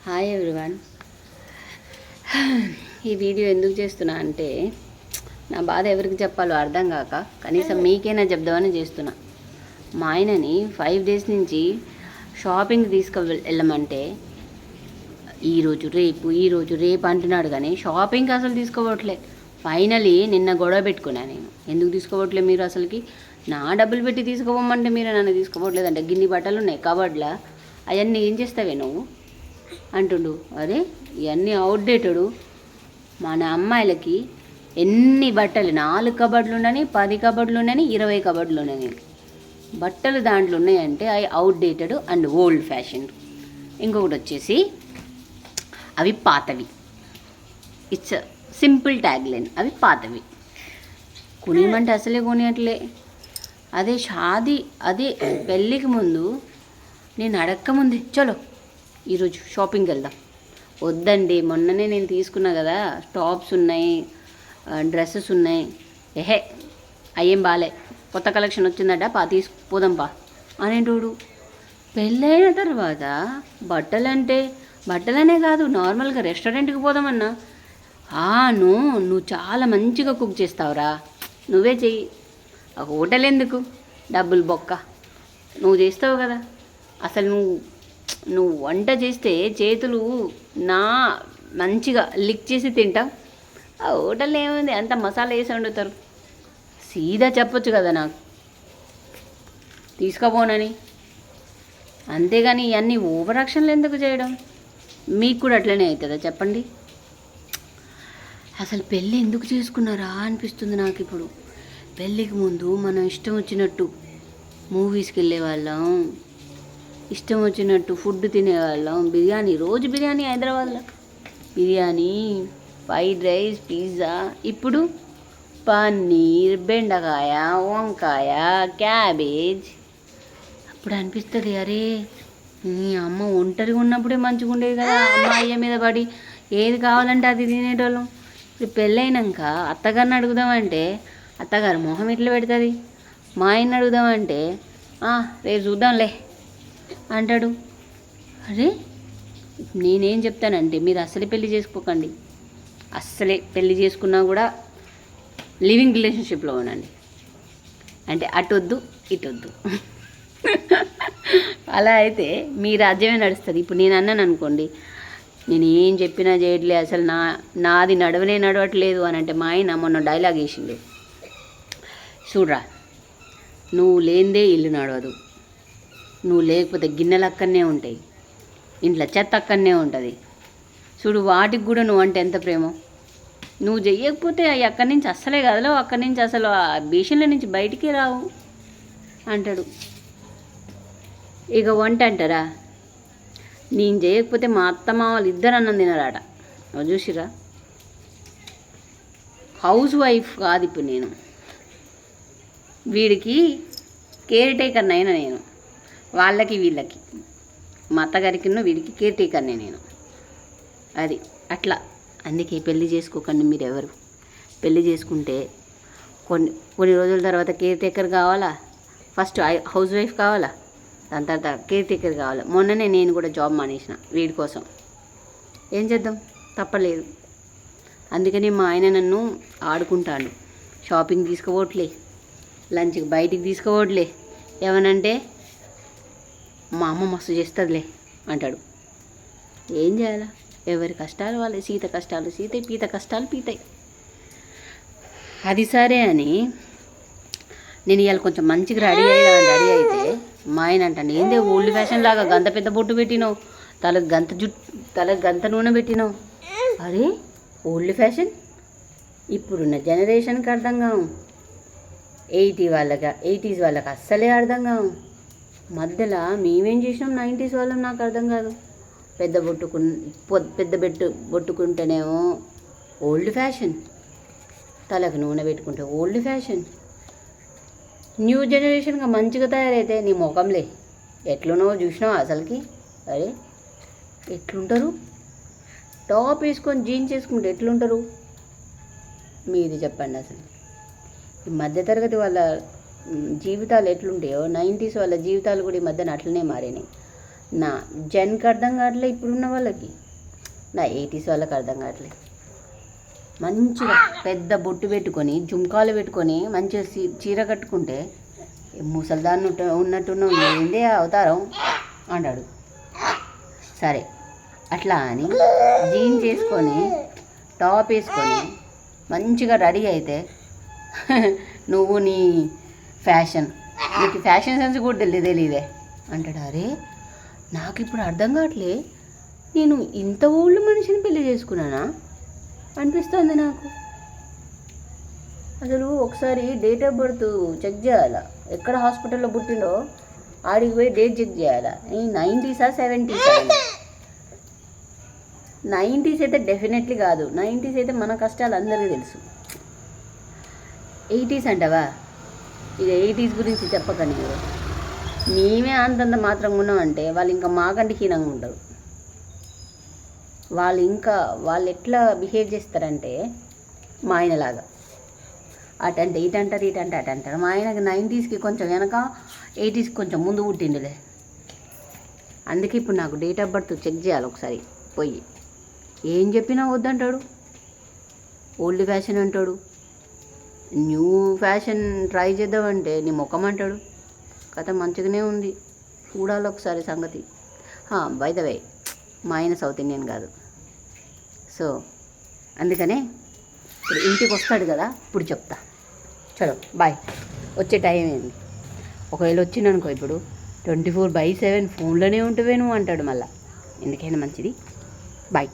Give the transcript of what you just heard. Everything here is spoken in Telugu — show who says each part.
Speaker 1: Hi everyone. ఈ వీడియో ఎందుకు చేస్తున్నా అంటే నా బాధ ఎవరికి చెప్పాలో అర్థం కాక కనీసం మీకైనా చెప్దామని చేస్తున్నా. మా ఆయనని 5 days నుంచి షాపింగ్ వెళ్ళమంటే ఈరోజు రేపు అంటున్నాడు, కానీ షాపింగ్కి అసలు తీసుకోవట్లే. ఫైనలీ నిన్న గొడవ పెట్టుకున్నా నేను, ఎందుకు తీసుకోవట్లే మీరు అసలుకి, నా డబ్బులు పెట్టి తీసుకోవమ్మంటే మీరు నన్ను తీసుకోవట్లేదంటే, గిన్ని బట్టలు ఉన్నాయి కబడ్లా, అవన్నీ ఏం చేస్తావే నువ్వు అంటుండు. అరే ఇవన్నీ అవుట్డేటెడు. మన అమ్మాయిలకి ఎన్ని బట్టలు, 4 కబడ్లు ఉండని, 10 కబడ్లు ఉండని, 20 కబడ్లు ఉండని బట్టలు దాంట్లో ఉన్నాయంటే అవి అవుట్డేటెడ్ అండ్ ఓల్డ్ ఫ్యాషన్. ఇంకొకటి వచ్చేసి అవి పాతవి. ఇట్స్ సింపుల్ ట్యాగ్ లైన్, అవి పాతవి. కొనియమంటే అసలే కొనియట్లే. అదే పెళ్ళికి ముందు నేను అడక్కముందే చలో ఈరోజు షాపింగ్కి వెళ్దాం, వద్దండి మొన్ననే నేను తీసుకున్నా కదా, టాప్స్ ఉన్నాయి, డ్రెస్సెస్ ఉన్నాయి, అయ్యేం బాలే, కొత్త కలెక్షన్ వచ్చిందట పోదాంపా అనేటోడు. పెళ్ళైన తర్వాత బట్టలనే కాదు, నార్మల్గా రెస్టారెంట్కి పోదామన్నా నువ్వు చాలా మంచిగా కుక్ చేస్తావురా, నువ్వే చెయ్యి, ఆ హోటల్ ఎందుకు, డబ్బులు బొక్క, నువ్వు చేస్తావు కదా, అసలు నువ్వు వంట చేస్తే చేతులు మంచిగా లిక్ చేసి తింటావు. ఆ హోటల్లో ఏముంది, అంత మసాలా వేసి వండుతారు. సీదా చెప్పొచ్చు కదా నాకు తీసుకుపోనని. అంతేగాని ఇవన్నీ ఓవర్ యాక్షన్లు ఎందుకు చేయడం? మీకు కూడా అట్లనే అవుతుందా చెప్పండి? అసలు పెళ్ళి ఎందుకు చేసుకున్నారా అనిపిస్తుంది నాకు ఇప్పుడు. పెళ్ళికి ముందు మనం ఇష్టం వచ్చినట్టు మూవీస్కి వెళ్ళేవాళ్ళం, ఇష్టం వచ్చినట్టు ఫుడ్ తినేవాళ్ళం. రోజు బిర్యానీ, హైదరాబాద్లో బిర్యానీ, ఫ్రైడ్ రైస్, పిజ్జా. ఇప్పుడు పన్నీర్, బెండకాయ, వంకాయ, క్యాబేజ్. అప్పుడు అనిపిస్తుంది, అరే నీ అమ్మ ఒంటరిగా ఉన్నప్పుడే మంచిగా ఉండేది కదా, అమ్మ అయ్య మీద పడి ఏది కావాలంటే అది తినేటోళ్ళం. ఇప్పుడు పెళ్ళైనాక అత్తగారిని అడుగుదామంటే అత్తగారు మొహం ఎట్లా పెడుతుంది, మా ఆయన్ని అడుగుదామంటే రేపు చూద్దాంలే అంటాడు. అరే నేనేం చెప్తానంటే మీరు అస్సలే పెళ్లి చేసుకోకండి. అస్సలే పెళ్లి చేసుకున్నా కూడా లివింగ్ రిలేషన్షిప్లో ఉండండి. అంటే అటొద్దు ఇటొద్దు. అలా అయితే మీ రాజ్యమే నడుస్తుంది. ఇప్పుడు నేను అన్నాను అనుకోండి, నేను ఏం చెప్పినా చేయట్లే, అసలు నాది నడవట్లేదు అని అంటే మా ఆయన మొన్న డైలాగ్ వేసిండు, చూడరా నువ్వు లేనిదే ఇల్లు నడవదు, నువ్వు లేకపోతే గిన్నెలు అక్కడనే ఉంటాయి, ఇంట్లో చెత్త అక్కడనే ఉంటుంది, చూడు వాటికి కూడా నువ్వు అంటే ఎంత ప్రేమో, నువ్వు చెయ్యకపోతే అవి అక్కడి నుంచి అస్సలే కదలవు, అక్కడి నుంచి అసలు ఆ బేషన్ల నుంచి బయటికి రావు అంటాడు. ఇక వంట అంటారా, నేను చేయకపోతే మా అత్తమామలు ఇద్దరు అన్నం తినరాట. చూసిరా, హౌస్ వైఫ్ కాదు ఇప్పుడు నేను, వీడికి కేర్ టేకర్ అయినా నేను, వాళ్ళకి వీళ్ళకి, మా అత్తగారికి వీడికి కేర్ టేకర్నే నేను. అది అట్లా. అందుకే పెళ్లి చేసుకోకండి మీరు ఎవరు. పెళ్లి చేసుకుంటే కొన్ని రోజుల తర్వాత కేర్ టేకర్ కావాలా, ఫస్ట్ హౌస్ వైఫ్ కావాలా, దాని తర్వాత కేర్ టేకర్ కావాలా. మొన్ననే నేను కూడా జాబ్ మానేసిన వీడి కోసం. ఏం చేద్దాం, తప్పలేదు. అందుకని మా ఆయన నన్ను ఆడుకుంటాడు, షాపింగ్ తీసుకోవట్లే, లంచ్కి బయటికి తీసుకోవట్లే, ఏమనంటే మా అమ్మ మస్తు చేస్తుందిలే అంటాడు. ఏం చేయాలా, ఎవరి కష్టాలు వాళ్ళే, సీత కష్టాలు సీతయి, పీత కష్టాలు పీతాయి. అది సరే అని నేను ఇవాళ కొంచెం మంచిగా రెడీ అయితే మా ఆయన అంటాను, ఏందే ఓల్డ్ ఫ్యాషన్ లాగా గంత పెద్ద బొట్టు పెట్టినావు, తలకు గంత నూనె పెట్టినావు. అరే ఓల్డ్ ఫ్యాషన్ ఇప్పుడున్న జనరేషన్కి అర్థం కావు, 80s వాళ్ళకి అస్సలే అర్థం కావు. మధ్యలో మేమేం చేసినాం 90s వాళ్ళం నాకు అర్థం కాదు. పెద్ద బొట్టుకుంటేనేమో ఓల్డ్ ఫ్యాషన్, తలకు నూనె పెట్టుకుంటే ఓల్డ్ ఫ్యాషన్. న్యూ జనరేషన్గా మంచిగా తయారైతే నీ ముఖంలే ఎట్లున్నావో చూసినావా అసలుకి. అరే ఎట్లుంటారు, టాప్ వేసుకొని జీన్స్ వేసుకుంటే ఎట్లుంటారు మీది చెప్పండి. అసలు ఈ మధ్యతరగతి వాళ్ళ జీవితాలు ఎట్లుంటాయో 90s వాళ్ళ జీవితాలు కూడా ఈ మధ్యన అట్లనే మారినాయి. నా జెన్కి అర్థం కావట్లే, ఇప్పుడున్న వాళ్ళకి, నా 80s వాళ్ళకి అర్థం కావట్లే. మంచిగా పెద్ద బొట్టు పెట్టుకొని జుంకాలు పెట్టుకొని మంచిగా చీర కట్టుకుంటే ముసల్దాన్ని ఉన్నట్టున్నావు, ఏందే అవతారం అంటాడు. సరే అట్లా అని జీన్స్ వేసుకొని టాప్ వేసుకొని మంచిగా రెడీ అయితే నువ్వు నీ ఫ్యాషన్, నీకు ఫ్యాషన్ సెన్స్ కూడా తెలియదే అంటాడు. అరే నాకు ఇప్పుడు అర్థం కావట్లే, నేను ఇంత ఓల్డ్ మనిషిని పెళ్లి చేసుకున్నానా అనిపిస్తుంది నాకు. అసలు ఒకసారి డేట్ ఆఫ్ బర్త్ చెక్ చేయాలా, ఎక్కడ హాస్పిటల్లో పుట్టిండో ఆడికి పోయి డేట్ చెక్ చేయాలా. ఈ 90s 70s 90s అయితే డెఫినెట్లీ కాదు. 90s అయితే మన కష్టాలు అందరికీ తెలుసు. 80s అంటావా, ఇక 80s గురించి చెప్పకండి. మీరు మేమే అంతంత మాత్రంగా ఉన్నామంటే వాళ్ళు ఇంకా మాకంటే హీనంగా ఉంటారు. వాళ్ళు ఎట్లా బిహేవ్ చేస్తారంటే మా ఆయనలాగా, అటంటే ఇటు అంటారు, ఇటు అంటే అటు అంటారు. మా ఆయనకి 90sకి కొంచెం వెనక, 80sకి కొంచెం ముందు పుట్టిండులే. అందుకే ఇప్పుడు నాకు డేట్ ఆఫ్ బర్త్ చెక్ చేయాలి ఒకసారి పోయి. ఏం చెప్పినా వద్దంటాడు, ఓల్డ్ ఫ్యాషన్ అంటాడు. న్యూ ఫ్యాషన్ ట్రై చేద్దామంటే నీ ముఖం అంటాడు. కథ మంచిగానే ఉంది, చూడాలి ఒకసారి సంగతి. బై ద వే మా ఆయన సౌత్ ఇండియన్ కాదు. సో అందుకనే ఇప్పుడు ఇంటికి వస్తాడు కదా, ఇప్పుడు చెప్తా. చలో బాయ్, వచ్చే టైం ఏంది. ఒకవేళ వచ్చిందనుకో ఇప్పుడు 24/7 ఫోన్లోనే ఉంటువే నువ్వు అంటాడు. మళ్ళీ ఎందుకైనా మంచిది. బాయ్.